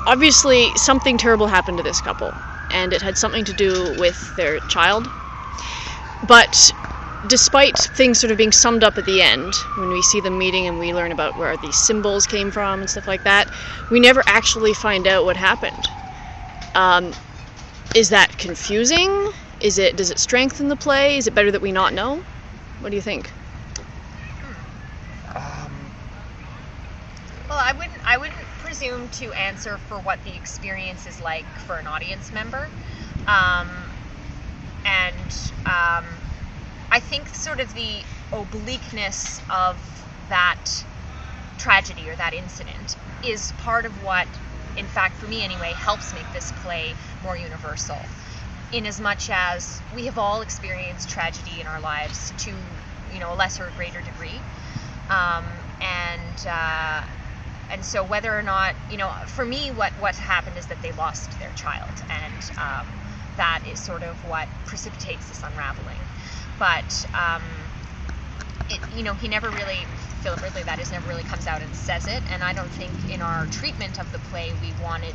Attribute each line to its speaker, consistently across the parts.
Speaker 1: obviously something terrible happened to this couple, and it had something to do with their child. But despite things sort of being summed up at the end, when we see them meeting and we learn about where these symbols came from and stuff like that, we never actually find out what happened. Is that confusing? Does it strengthen the play? Is it better that we not know? What do you think?
Speaker 2: Well, I wouldn't presume to answer for what the experience is like for an audience member. I think sort of the obliqueness of that tragedy or that incident is part of what, in fact, for me anyway, helps make this play more universal. In as much as we have all experienced tragedy in our lives to, a lesser or greater degree. And so whether or not, for me, what happened is that they lost their child, and that is sort of what precipitates this unraveling. But he never really, Philip Ridley, that is, never really comes out and says it, and I don't think in our treatment of the play we wanted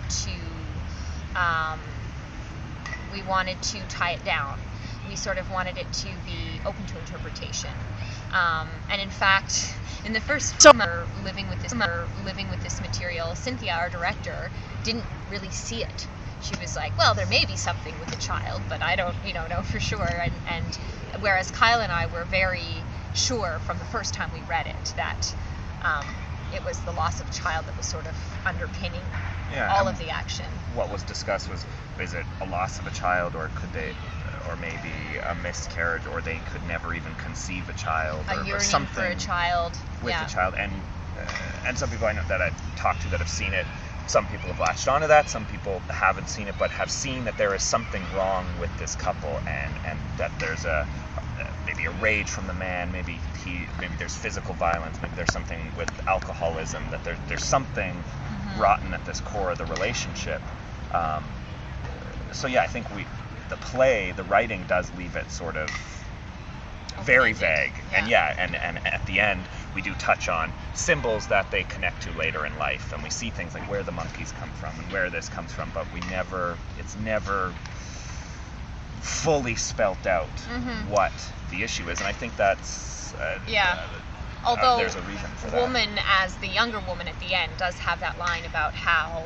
Speaker 2: to tie it down. We sort of wanted it to be open to interpretation. And in fact, in the first summer living with this material, Cynthia, our director, didn't really see it. She was like, well, there may be something with the child, but I don't, know for sure. And whereas Kyle and I were very sure from the first time we read it that it was the loss of a child that was sort of underpinning all of the action.
Speaker 3: What was discussed was, is it a loss of a child, or maybe a miscarriage, or they could never even conceive a child,
Speaker 2: or
Speaker 3: something
Speaker 2: for a child
Speaker 3: with a child. And some people I know that I've talked to that have seen it, some people have latched onto that, some people haven't seen it, but have seen that there is something wrong with this couple, and that there's maybe a rage from the man, maybe there's physical violence, maybe there's something with alcoholism, that there's something rotten at this core of the relationship. So yeah, I think the writing does leave it sort of very vague. And at the end we do touch on symbols that they connect to later in life, and we see things like where the monkeys come from and where this comes from, but it's never fully spelt out what the issue is. And I think that's
Speaker 2: although
Speaker 3: there's a reason for that.
Speaker 2: Woman, as the younger woman at the end, does have that line about how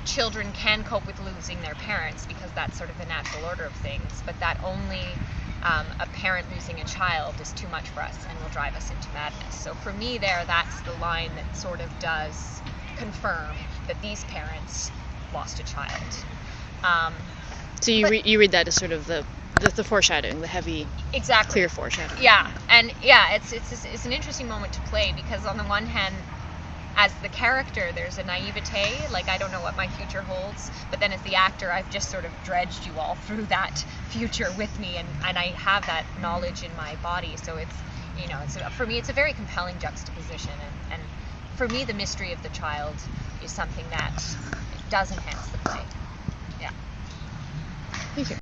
Speaker 2: children can cope with losing their parents because that's sort of the natural order of things, but that only a parent losing a child is too much for us and will drive us into madness. So for me that's the line that sort of does confirm that these parents lost a child.
Speaker 1: So you read that as sort of the foreshadowing, the heavy, clear foreshadowing.
Speaker 2: Yeah, and it's an interesting moment to play, because on the one hand, as the character, there's a naivete, like I don't know what my future holds, but then as the actor, I've just sort of dredged you all through that future with me, and I have that knowledge in my body, so for me it's a very compelling juxtaposition, and for me the mystery of the child is something that does enhance the play. Yeah.
Speaker 1: Thank you.